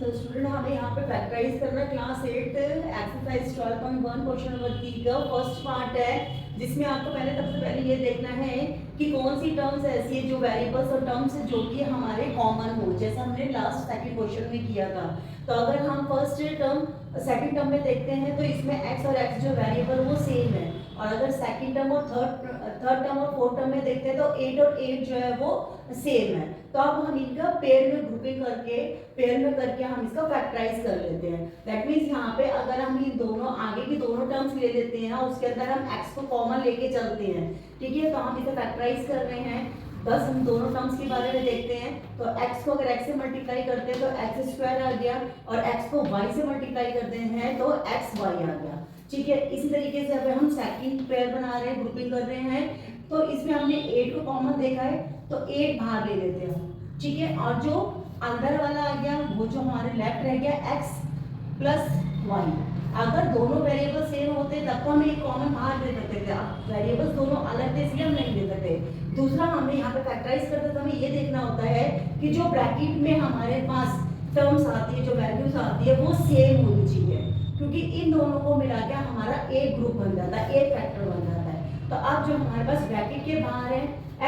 तो स्टूडेंट हमें यहाँ पे फैक्टराइज करना क्लास 8 एक्सरसाइज 12.1 क्वेश्चन नंबर 3 का फर्स्ट पार्ट है, जिसमें आपको सबसे पहले ये देखना है कि कौन सी टर्म्स ऐसी है जो वेरिएबल्स और टर्म्स है जो कि हमारे कॉमन हो, जैसा हमने लास्ट सेकंड क्वेश्चन में किया था। तो अगर हम फर्स्ट टर्म सेकंड टर्म में देखते हैं तो इसमें x और x जो वेरिएबल वो सेम है, और अगर सेकंड टर्म और थर्ड टर्म और फोर्थ टर्म में देखते हैं तो 8 और 8 जो है वो सेम है। तो अब हम इनका पेयर में ग्रुपिंग करके हम इसका फैक्टराइज कर लेते हैं। दैट मींस यहाँ पे अगर हम इन दोनों आगे की दोनों टर्म्स ले लेते हैं और उसके अंदर हम x को कॉमन लेके चलते हैं, ठीक है। तो हम इसे फैक्टराइज कर रहे हैं। बस हम दोनों टर्म्स के बारे में देखते हैं। तो x को अगर x से मल्टीप्लाई करते हैं तो x स्क्वायर आ गया, और x को y से मल्टीप्लाई करते हैं तो xy आ गया, ठीक है। इसी तरीके से अब हम सेकंड पेयर बना रहे हैं, ग्रुपिंग कर रहे हैं। तो इसमें हमने 8 को कॉमन देखा है तो 8 बाहर ले लेते हैं, ठीक है। और जो अंदर वाला आ गया वो जो हमारे लेफ्ट रह गया x प्लस वाई। अगर दोनों वेरिएबल सेम होते तब तो हम एक कॉमन बाहर ले सकते थे, अब वेरिएबल्स दोनों अलग थे इसलिए हम नहीं ले सकते। दूसरा हमें यहाँ पे फैक्टराइज करते तो हमें ये देखना होता है कि जो ब्रैकेट में हमारे पास टर्म्स आती है, जो वैल्यूज आती है वो सेम होनी चाहिए, क्योंकि इन दोनों को मिला के हमारा एक ग्रुप बन जाता है, एक फैक्टर बन जाता है। तो अब जो हमारे पास ब्रैकेट के बाहर है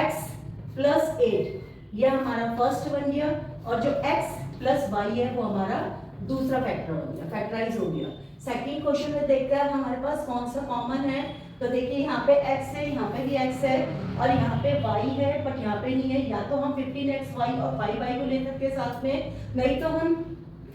x प्लस 8, ये हमारा फर्स्ट बन गया, और जो x प्लस वाई है वो हमारा दूसरा फैक्टर बन गया, फैक्टराइज हो गया। सेकंड क्वेश्चन में देखते हैं हमारे पास कौन सा कॉमन है। तो देखिए यहाँ पे x है, यहाँ पे भी x है, और यहाँ पे y है बट यहाँ पे नहीं है। या तो हम 15xy और 5y को ले सकते हैं साथ में, नहीं तो हम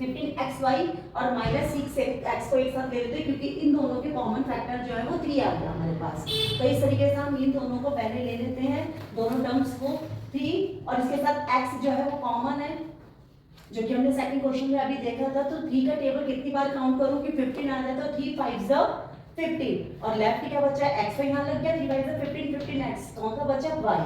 15xy और -6x को एक साथ ले लेते हैं, क्योंकि इन दोनों के कॉमन फैक्टर जो है वो 3 आ गया हमारे पास। तो इस तरीके से हम इन दोनों को पहले ले लेते हैं, दोनों टर्म्स को 3, और इसके साथ x जो है वो कॉमन है, जो कि हमने सेकंड क्वेश्चन में अभी देखा था। तो 3 का टेबल कितनी बार काउंट करूं कि 15 आ जाए, तो 3 5 15, और लेफ्ट क्या बचा है x, तो यहाँ लग गया 3 5 15 15x, कौन सा बचा y,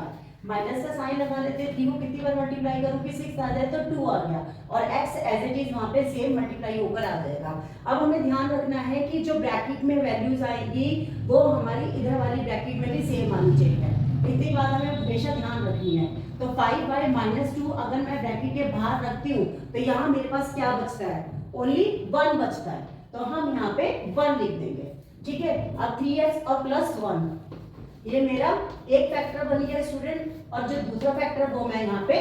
माइनस का साइन लगा लेते हैं। 3 को कितनी बार मल्टीप्लाई करूं कि 6 आ जाए तो 2 आ गया, और x एज इट इज वहां पे सेम मल्टीप्लाई होकर आ जाएगा। अब हमें ध्यान रखना है कि जो ब्रैकेट में वैल्यूज आएंगी वो हमारी इधर वाली ब्रैकेट में भी सेम आनी चाहिए, इतनी बात हमें हमेशा ध्यान रखनी है। तो 5/-2 अगर मैं ब्रैकेट के बाहर रखती हूँ तो यहाँ मेरे पास क्या बचता है, ओनली 1 बचता है, तो हम यहाँ पे 1 लिख देंगे, ठीक है। अब 3x और प्लस 1, ये मेरा एक फैक्टर बन गया स्टूडेंट, और जो दूसरा फैक्टर वो मैं यहाँ पे,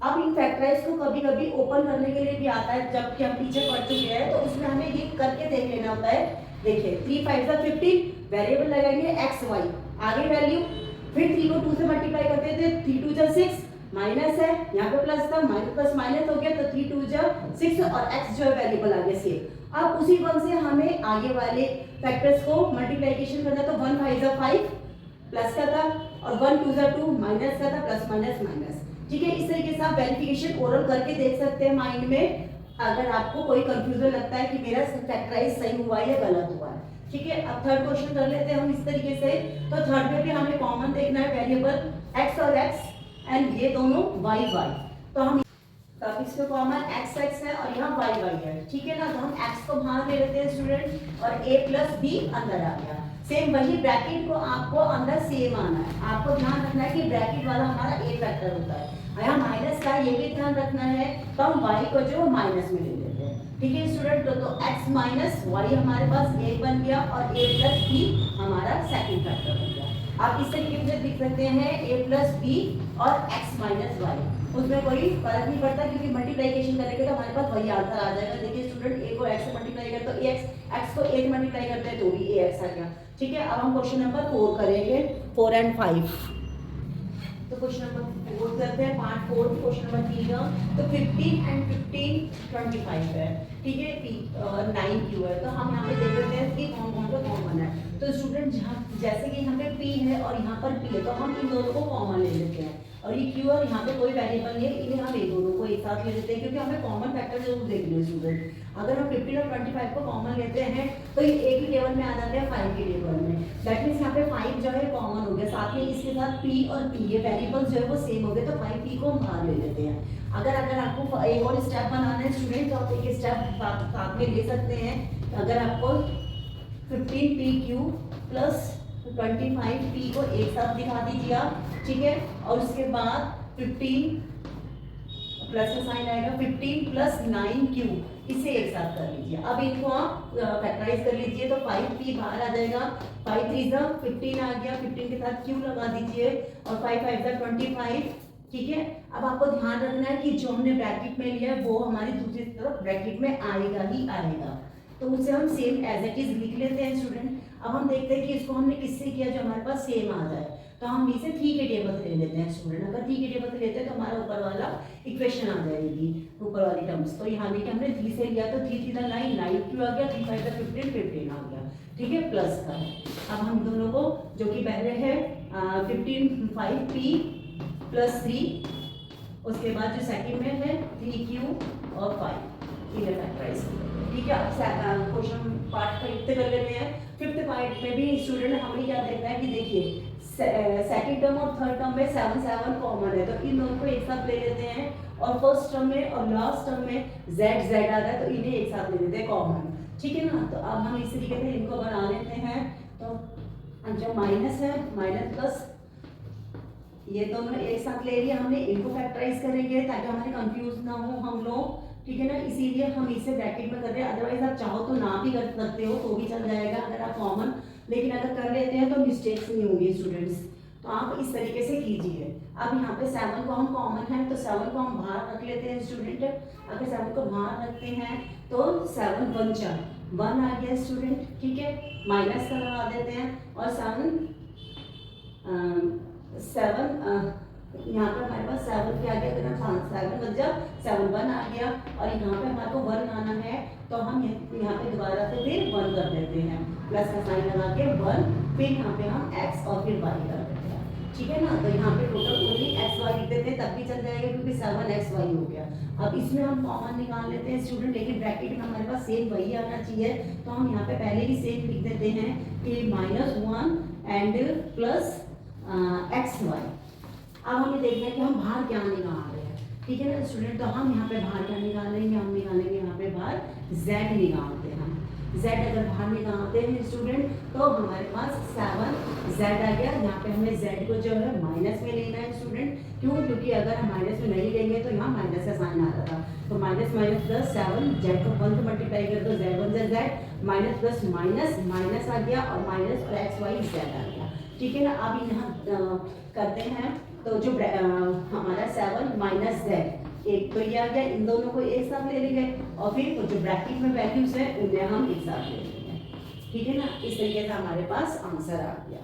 अब इन फैक्टराइज को कभी कभी ओपन करने के लिए भी आता है, जबकि हम पीछे पढ़ चुके हैं तो उसमें हमें ये करके देख लेना होता है। देखिए 3 5 15, वेरिएबल लगाएंगे x y, आगे वैल्यू, फिर 3 को 2 से मल्टीप्लाई करते थे, 3 2 6, माइनस है यहाँ पे प्लस था, माइनस प्लस माइनस हो गया, तो 3 2 6, और x जो है वेरिएबल आ गया सेम। अब उसी 1 से हमें आगे वाले फैक्टर्स को मल्टीप्लिकेशन करना, तो 1 5 5 प्लस का था, और 1 2 2 माइनस का था, प्लस माइनस माइनस, ठीक है। इस तरीके से आप वेरिफिकेशन ओरल करके देख सकते हैं माइंड में, अगर आपको कोई कंफ्यूजन लगता है कि मेरा फैक्टराइज सही हुआ है या गलत हुआ है, ठीक है। अब थर्ड क्वेश्चन कर लेते हैं हम इस तरीके से। तो थर्ड में भी हमें कॉमन देखना है वेरिएबल x और x, एंड ये दोनों y y, तो हम तब इसमें कॉमन x x है और यहाँ y y है, ठीक है ना। तो हम x को बाहर ले लेते हैं स्टूडेंट, और a प्लस b अंदर आ गया। सेम वही ब्रैकेट को आपको अंदर सेम आना है, आपको ध्यान रखना है कि ब्रैकेट वाला हमारा a फैक्टर होता है, यहाँ माइनस का ये भी ध्यान रखना है। तो हम y को जो माइनस में ले लेते हैं, ठीक है स्टूडेंट। तो x माइनस वाई हमारे पास एक बन गया, और a प्लस b हमारा सेकंड फैक्टर बन गया। आप इस तरीके से लिख सकते हैं a प्लस b और x माइनस वाई, उसमें कोई फर्क नहीं पड़ता, क्योंकि मल्टीप्लिकेशन करेंगे तो हमारे पास वही आंसर आ जाएगा। देखिए स्टूडेंट, a को x से मल्टीप्लाई करते तो x को 1 मल्टीप्लाई करते हैं तो भी ax आ गया, ठीक है। अब हम क्वेश्चन नंबर 4 करेंगे, 4 और 5। तो क्वेश्चन नंबर 4 करते हैं, पार्ट 4 क्वेश्चन नंबर 3 का। तो 15 और 15 25 है, ठीक है। 9 क्यू है, तो हम यहाँ पे देख लेते हैं कि कौन कौन सा कॉमन है। तो स्टूडेंट जैसे कि यहाँ पे p है और यहाँ पर p है, तो हम इन दोनों को कॉमन ले लेते हैं, और ये q और यहाँ पे कोई वेरिएबल नहीं है, इन्हें हम इन दोनों को एक साथ ले लेते हैं, क्योंकि हमें कॉमन फैक्टर जरूर देखने हैं स्टूडेंट। अगर हम 15 और 25 को कॉमन लेते हैं तो ये एक ही टेबल में आ जाते हैं, 5 के टेबल में। दैट मीन्स यहाँ पे 5 जो है कॉमन हो गया, साथ में इसके साथ p और p, ये वेरिएबल्स जो है वो सेम हो गए, तो 5p को हम बाहर ले लेते हैं। अगर आपको एक और स्टेप बनाना है स्टूडेंट, तो आप एक स्टेप साथ में ले सकते हैं। अगर आपको 15pq प्लस 25p को एक साथ दिखा दीजिए आप, ठीक है। और उसके बाद 15 प्लस का साइन आएगा 15 प्लस 9q, इसे एक साथ कर लीजिए। अब इनको आप फैक्टराइज कर लीजिए तो 5p बाहर आ जाएगा, 5 3 15 आ गया, 15 के साथ q लगा दीजिए और 5 5 25, ठीक है। अब आपको ध्यान रखना है कि जो हमने ब्रैकेट में लिया है वो हमारी दूसरी तरफ ब्रैकेट में आएगा ही आएगा, तो उसे हम सेम एज इट इज लिख लेते हैं स्टूडेंट। अब हम देखते हैं कि इसको हमने किससे किया जो हमारे पास सेम आ जाए, तो हम इसे 3 के टेबल से ले लेते हैं स्टूडेंट। अगर 3 के टेबल से लेते हैं तो हमारा ऊपर वाला इक्वेशन आ जाएगी, ऊपर वाली टर्म्स। तो यहाँ देखिए हमने 3 से लिया तो 3 3 9 9 क्यों आ गया, 3 5 15 15 आ गया, ठीक है, प्लस का है। अब हम दोनों को जो कि पहले है 15 5p प्लस 3, उसके बाद जो सेकंड में है 3q और 5, इन्हें फैक्टराइज कर, ठीक है। अब क्वेश्चन पार्ट फिफ्थ कर लेते हैं। फिफ्थ पार्ट में भी स्टूडेंट हमें क्या देखना है कि देखिए सेकंड टर्म और थर्ड टर्म में 7 7 कॉमन है, तो इन दोनों को एक साथ ले लेते हैं, और फर्स्ट टर्म में और लास्ट टर्म में z z आ रहा है तो इन्हें एक साथ ले लेते हैं कॉमन, ठीक है ना। तो अब हम इस तरीके से इनको बना लेते हैं। तो जो माइनस है माइनस प्लस, ये दोनों एक साथ ले लिया हमने, इनको फैक्टराइज करेंगे ताकि हमारे कंफ्यूज ना हो हम लोग, ठीक है ना, इसीलिए हम इसे ब्रैकेट में कर रहे हैं। अदरवाइज आप चाहो तो ना भी कर सकते हो तो भी चल जाएगा अगर आप कॉमन, लेकिन अगर कर लेते हैं तो मिस्टेक्स नहीं होंगी स्टूडेंट्स, तो आप इस तरीके से कीजिए। अब यहाँ पे 7 को हम कॉमन है तो 7 को हम बाहर रख लेते हैं स्टूडेंट। अगर 7 को बाहर रखते हैं तो 7 1 4 1 आ गया स्टूडेंट, ठीक है, माइनस का लगा देते हैं और 7 यहाँ पे हमारे पास 7 क्या आ गया, अगर हम 7 मतलब 7 1 आ गया, और यहाँ पे हमारे को 1 आना है तो हम यहाँ पे दोबारा से फिर 1 कर देते हैं, प्लस का साइन लगा के 1, फिर यहाँ पे हम x और फिर y कर देते हैं, ठीक है ना। तो यहाँ पे टोटल ओनली x y लिख देते हैं तब भी चल जाएगा क्योंकि 7xy हो गया। अब इसमें हम कॉमन निकाल लेते हैं स्टूडेंट, लेकिन ब्रैकेट में हमारे पास सेम वही आना चाहिए, तो हम यहाँ पे पहले ही सेम लिख देते हैं कि -1 एंड प्लस xy। अब हमें देखना है कि हम बाहर क्या निकाल रहे हैं, ठीक है ना स्टूडेंट। तो हम यहाँ पे बाहर क्या निकालेंगे, हम निकालेंगे यहाँ पे बाहर z निकालते हैं। z अगर बाहर निकालते हैं स्टूडेंट तो हमारे पास 7z आ गया। यहाँ पे हमें z को जो है माइनस में लेना है स्टूडेंट, क्यों, क्योंकि अगर हम माइनस में नहीं लेंगे तो यहाँ माइनस का साइन आ रहा था, तो माइनस माइनस प्लस 7, z को 1 से मल्टीप्लाई कर दो, z 1 z minus plus minus minus आ गया और माइनस और x y z आ गया, ठीक है ना। अब यहाँ करते हैं तो जो हमारा 7 माइनस z, एक तो ये आ गया, इन दोनों को एक साथ ले लेंगे और फिर जो ब्रैकेट में वैल्यूज है उन्हें हम एक साथ ले लेंगे, ठीक है ना। इस तरीके से हमारे पास आंसर आ गया।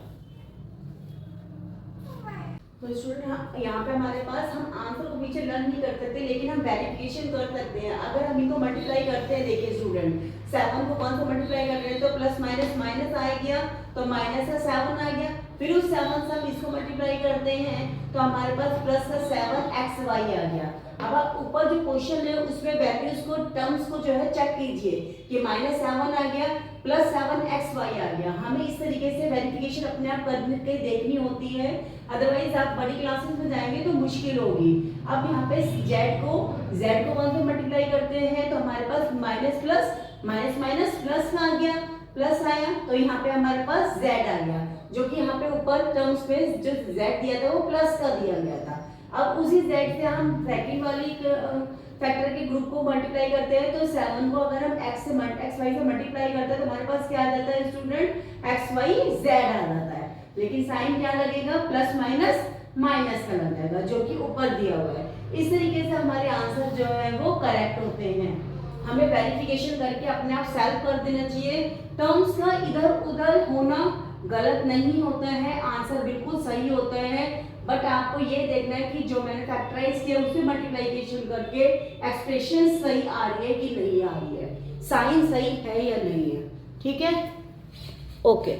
तो स्टूडेंट यहाँ पे हमारे पास हम आंसर को पीछे लर्न नहीं कर सकते, लेकिन हम वेरिफिकेशन कर सकते हैं। अगर हम इनको मल्टीप्लाई करते हैं, देखिए स्टूडेंट 7 को 1 से मल्टीप्लाई कर रहे हैं तो प्लस माइनस माइनस आ गया, तो माइनस का 7 आ गया, फिर उस 7 से हम इसको मल्टीप्लाई करते हैं तो हमारे पास प्लस का 7xy आ गया। अब आप ऊपर जो क्वेश्चन है उसमें वैल्यूज को टर्म्स को जो है चेक कीजिए कि -7 आ गया प्लस 7xy आ गया। हमें इस तरीके से वेरिफिकेशन अपने आप करके देखनी होती है, अदरवाइज आप बड़ी क्लासेस में जाएंगे तो मुश्किल होगी। अब यहाँ पे z को 1 से मल्टीप्लाई करते हैं तो हमारे पास minus plus minus minus plus आ गया, प्लस आया तो यहाँ पे हमारे पास z आ गया, जो कि यहाँ पे ऊपर टर्म्स में जो z दिया था वो प्लस का दिया गया था। अब उसी z से हम सेकंड वाली फैक्टर के ग्रुप को मल्टीप्लाई करते हैं तो 7 को अगर हम xy से मल्टीप्लाई करते हैं तो हमारे पास क्या आ जाता है स्टूडेंट, xy z आ जाता है, लेकिन साइन क्या लगेगा, प्लस माइनस माइनस का लग जाएगा जो कि ऊपर दिया हुआ है। इस तरीके से हमारे आंसर जो है वो करेक्ट होते हैं। हमें वेरिफिकेशन करके अपने आप सेल्फ कर देना चाहिए। टर्म्स का इधर उधर होना गलत नहीं होता है, आंसर बिल्कुल सही होता है, बट आपको ये देखना है कि जो मैंने फैक्टराइज किया उसमें मल्टीप्लिकेशन करके एक्सप्रेशन सही आ रही है कि नहीं आ रही है, साइन सही है या नहीं है, ठीक है, ओके।